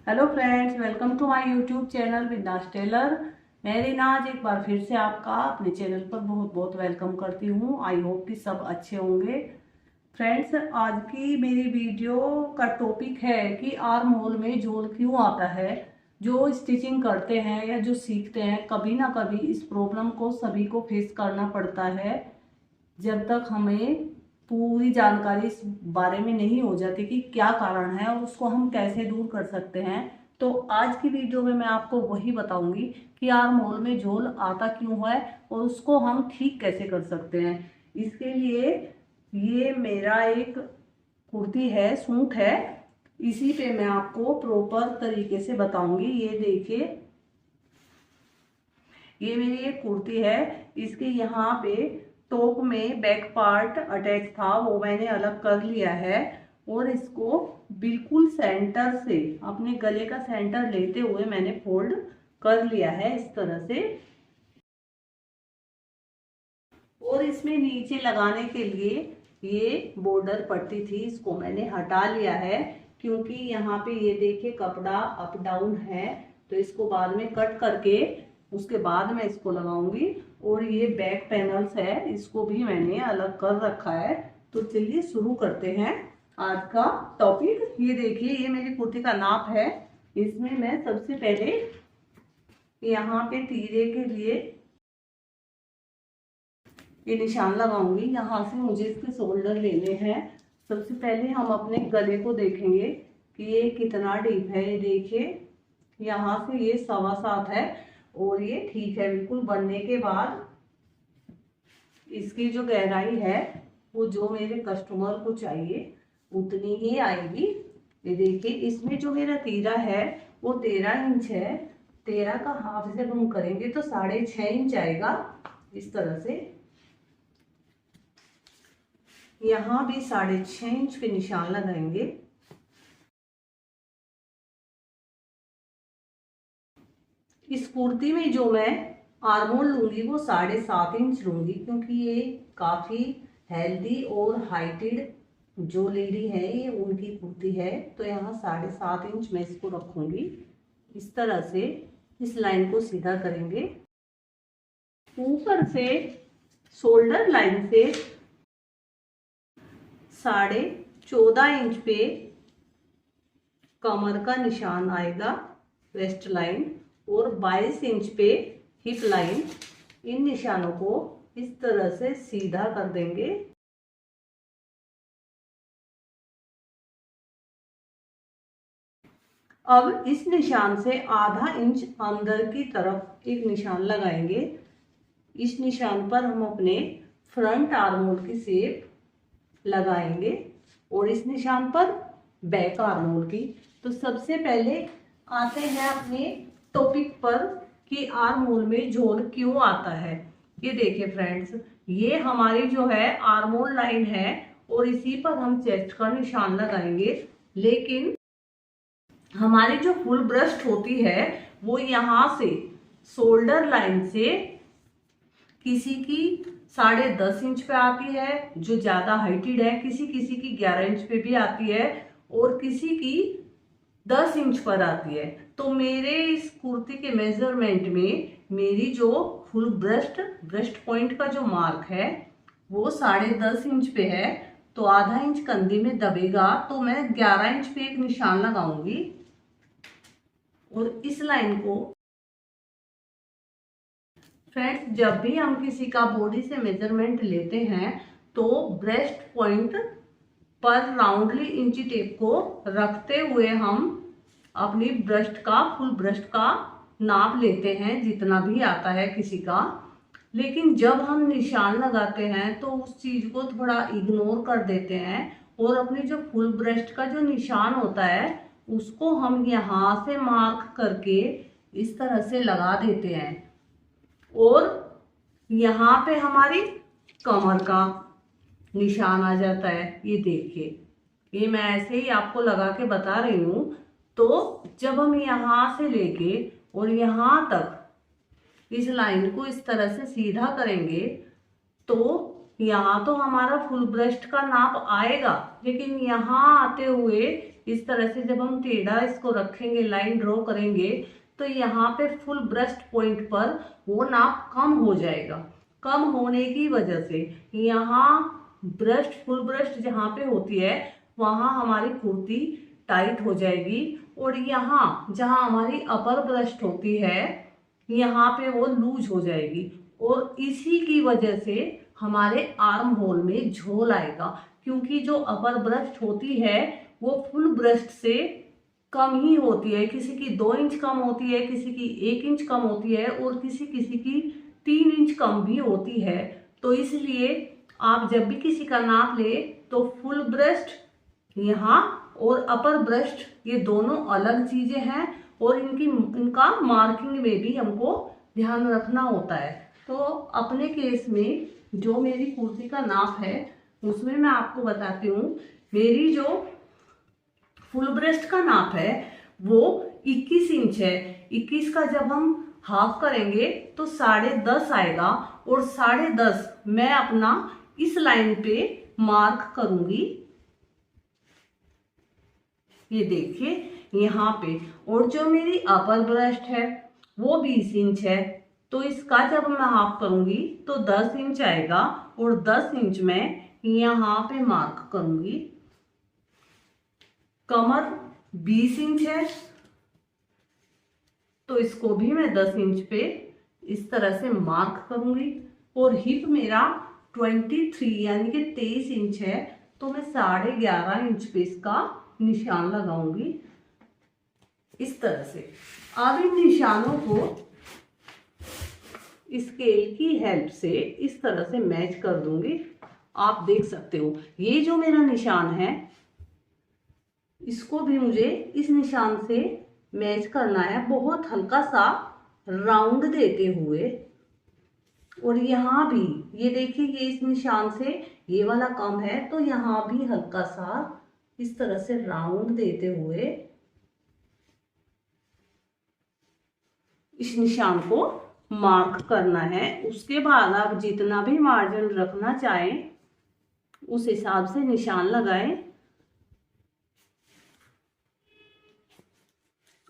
Hello friends, welcome to my YouTube channel Bindaas Tailor. मैं रीना आज एक बार फिर से आपका अपने चैनल पर बहुत बहुत वेलकम करती हूँ। आई होप कि सब अच्छे होंगे। फ्रेंड्स, आज की मेरी वीडियो का टॉपिक है कि आर्म होल में झोल क्यों आता है। जो स्टिचिंग करते हैं या जो सीखते हैं, कभी ना कभी इस प्रॉब्लम को सभी को फेस करना पड़ता है। जब तक हमें पूरी जानकारी इस बारे में नहीं हो जाती कि क्या कारण है और उसको हम कैसे दूर कर सकते हैं, तो आज की वीडियो में मैं आपको वही बताऊंगी कि आर्म होल में झोल आता क्यों है और उसको हम ठीक कैसे कर सकते हैं। इसके लिए ये मेरा एक कुर्ती है, सूट है, इसी पे मैं आपको प्रॉपर तरीके से बताऊंगी। ये देखिए, ये मेरी एक कुर्ती है। इसके यहाँ पे टॉप में बैक पार्ट अटैच था, वो मैंने अलग कर लिया है और इसको बिल्कुल सेंटर से, अपने गले का सेंटर लेते हुए मैंने फोल्ड कर लिया है इस तरह से। और इसमें नीचे लगाने के लिए ये बॉर्डर पट्टी थी, इसको मैंने हटा लिया है क्योंकि यहाँ पे ये देखिए कपड़ा अप डाउन है, तो इसको बाद में कट करके उसके बाद मैं इसको लगाऊंगी। और ये बैक पैनल्स है, इसको भी मैंने अलग कर रखा है। तो चलिए शुरू करते हैं आज का टॉपिक। ये देखिए, ये मेरी कुर्ती का नाप है। इसमें मैं सबसे पहले यहाँ पे तीरे के लिए ये निशान लगाऊंगी। यहाँ से मुझे इसके शोल्डर लेने हैं। सबसे पहले हम अपने गले को देखेंगे कि ये कितना डीप है। ये देखिए, यहाँ से ये 7.25 है और ये ठीक है बिल्कुल। बनने के बाद इसकी जो गहराई है वो जो मेरे कस्टमर को चाहिए उतनी ही आएगी। ये देखिए, इसमें जो मेरा तीरा है वो 13 इंच है। 13 का हाफ जब हम करेंगे तो 6.5 इंच आएगा इस तरह से। यहाँ भी 6.5 इंच पे निशान लगाएंगे। इस कुर्ती में जो मैं आर्मोल लूंगी वो 7.5 इंच लूंगी क्योंकि ये काफी हेल्दी और हाइटेड जो लेडी है ये उनकी कुर्ती है। तो यहाँ 7.5 इंच मैं इसको रखूंगी। इस तरह से इस लाइन को सीधा करेंगे। ऊपर से शोल्डर लाइन से 14.5 इंच पे कमर का निशान आएगा, वेस्ट लाइन, और 22 इंच पे हिप लाइन। इन निशानों को इस तरह से सीधा कर देंगे। अब इस निशान से आधा इंच अंदर की तरफ एक निशान लगाएंगे। इस निशान पर हम अपने फ्रंट आर्म होल की शेप लगाएंगे और इस निशान पर बैक आर्म होल की। तो सबसे पहले आते हैं अपने टॉपिक पर कि आर्म होल में झोल क्यों आता है। ये देखिए फ्रेंड्स, ये हमारी जो है आर्म होल लाइन है और इसी पर हम चेस्ट का निशान लगाएंगे। लेकिन हमारी जो फुल ब्रेस्ट होती है वो यहाँ से शोल्डर लाइन से किसी की 10.5 इंच पे आती है जो ज्यादा हाइटेड है, किसी किसी की 11 इंच पे भी आती है और किसी की 10 इंच पर आती है। तो मेरे इस कुर्ती के मेजरमेंट में मेरी जो फुल ब्रेस्ट पॉइंट का जो मार्क है वो 10.5 इंच पे है। तो आधा इंच कंधे में दबेगा तो मैं 11 इंच पे एक निशान लगाऊंगी और इस लाइन को फ्रेंड्स, जब भी हम किसी का बॉडी से मेजरमेंट लेते हैं तो ब्रेस्ट पॉइंट पर राउंडली इंची टेप को रखते हुए हम अपनी फुल ब्रेस्ट का नाप लेते हैं जितना भी आता है किसी का। लेकिन जब हम निशान लगाते हैं तो उस चीज को थोड़ा इग्नोर कर देते हैं और अपनी जो फुल ब्रेस्ट का जो निशान होता है उसको हम यहाँ से मार्क करके इस तरह से लगा देते हैं और यहाँ पे हमारी कमर का निशान आ जाता है। ये देखिए, ये मैं ऐसे ही आपको लगा के बता रही हूँ। तो जब हम यहाँ से लेके और यहाँ तक इस लाइन को इस तरह से सीधा करेंगे तो यहाँ तो हमारा फुल ब्रेस्ट का नाप आएगा, लेकिन यहाँ आते हुए इस तरह से जब हम टेढ़ा इसको रखेंगे, लाइन ड्रॉ करेंगे, तो यहाँ पे फुल ब्रेस्ट पॉइंट पर वो नाप कम हो जाएगा। कम होने की वजह से यहाँ ब्रेस्ट, फुल ब्रेस्ट जहाँ पे होती है वहाँ हमारी कुर्ती टाइट हो जाएगी, और यहाँ जहाँ हमारी अपर ब्रेस्ट होती है यहाँ पे वो लूज हो जाएगी, और इसी की वजह से हमारे आर्म होल में झोल आएगा। क्योंकि जो अपर ब्रेस्ट होती है वो फुल ब्रेस्ट से कम ही होती है, किसी की 2 इंच कम होती है, किसी की 1 इंच कम होती है, और किसी की 3 इंच कम भी होती है। तो इसलिए आप जब भी किसी का नाप ले तो फुल ब्रेस्ट यहाँ और अपर ब्रेस्ट ये दोनों अलग चीजें हैं, और इनका मार्किंग में भी हमको ध्यान रखना होता है। तो अपने केस में जो मेरी कुर्ती का नाप है उसमें मैं आपको बताती हूँ, मेरी जो फुल ब्रेस्ट का नाप है वो 21 इंच है। 21 का जब हम हाफ करेंगे तो 10.5 आएगा, और 10.5 मैं अपना इस लाइन पे मार्क करूंगी, ये देखिए यहाँ पे। और जो मेरी अपर ब्रेस्ट है वो 20 इंच है, तो इसका जब मैं हाफ करूंगी तो 10 इंच आएगा, और 10 इंच मैं यहाँ पे मार्क करूंगी। कमर 20 इंच है, तो इसको भी मैं 10 इंच पे इस तरह से मार्क करूंगी। और हिप मेरा 23 यानी कि 23 इंच है, तो मैं 11.5 इंच पे इसका निशान लगाऊंगी इस तरह से। अब इन निशानों को स्केल की हेल्प से इस तरह से मैच कर दूंगी। आप देख सकते हो ये जो मेरा निशान है इसको भी मुझे इस निशान से मैच करना है, बहुत हल्का सा राउंड देते हुए। और यहाँ भी ये देखिए, ये इस निशान से ये वाला कम है, तो यहाँ भी हल्का सा इस तरह से राउंड देते हुए इस निशान को मार्क करना है। उसके बाद आप जितना भी मार्जिन रखना चाहें उस हिसाब से निशान लगाएं।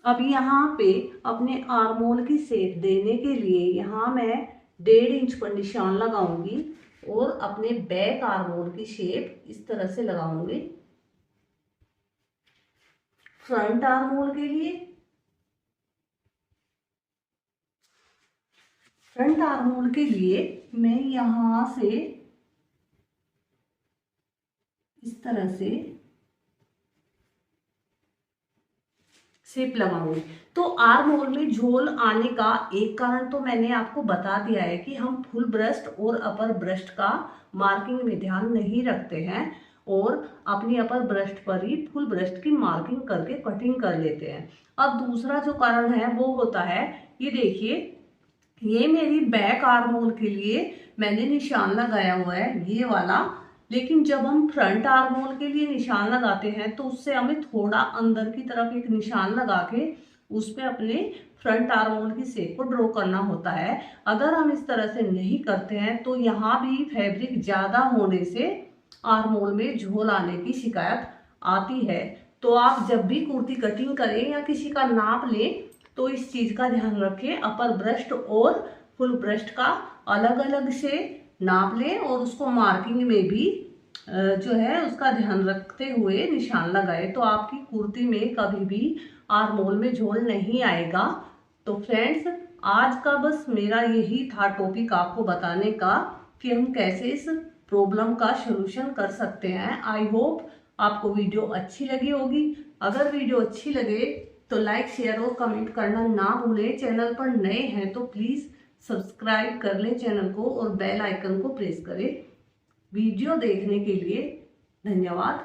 अब यहाँ पे अपने आर्म होल की शेप देने के लिए यहाँ मैं 1.5 इंच पर निशान लगाऊंगी, और अपने बैक आर्म होल की शेप इस तरह से लगाऊंगी। फ्रंट आर्म होल के लिए मैं यहां से इस तरह से शेप लगाऊंगी। तो आर्म होल में झोल आने का एक कारण तो मैंने आपको बता दिया है कि हम फुल ब्रेस्ट और अपर ब्रेस्ट का मार्किंग में ध्यान नहीं रखते हैं, और अपनी अपर ब्रेस्ट पर ही फुल ब्रेस्ट की मार्किंग करके कटिंग कर लेते हैं। अब दूसरा जो कारण है वो होता है, ये देखिए, ये मेरी बैक आर्म होल के लिए मैंने निशान लगाया हुआ है ये वाला, लेकिन जब हम फ्रंट आर्म होल के लिए निशान लगाते हैं तो उससे हमें थोड़ा अंदर की तरफ एक निशान लगा के उस पे अपने फ्रंट आर्म होल की शेप को ड्रॉ करना होता है। अगर हम इस तरह से नहीं करते हैं तो यहाँ भी फैब्रिक ज्यादा होने से आर्म होल में झोल आने की शिकायत आती है। तो आप जब भी कुर्ती कटिंग करें या किसी का नाप लें तो इस चीज का ध्यान रखें, अपर ब्रेस्ट और फुल ब्रेस्ट का अलग अलग से नाप लें, और उसको मार्किंग में भी जो है उसका ध्यान रखते हुए निशान लगाए, तो आपकी कुर्ती में कभी भी आर्म होल में झोल नहीं आएगा। तो फ्रेंड्स, आज का बस मेरा यही था टॉपिक आपको बताने का कि हम कैसे इस प्रॉब्लम का सलूशन कर सकते हैं। आई होप आपको वीडियो अच्छी लगी होगी। अगर वीडियो अच्छी लगे तो लाइक, शेयर और कमेंट करना ना भूलें। चैनल पर नए हैं तो प्लीज़ सब्सक्राइब कर लें चैनल को, और बेल आइकन को प्रेस करें। वीडियो देखने के लिए धन्यवाद।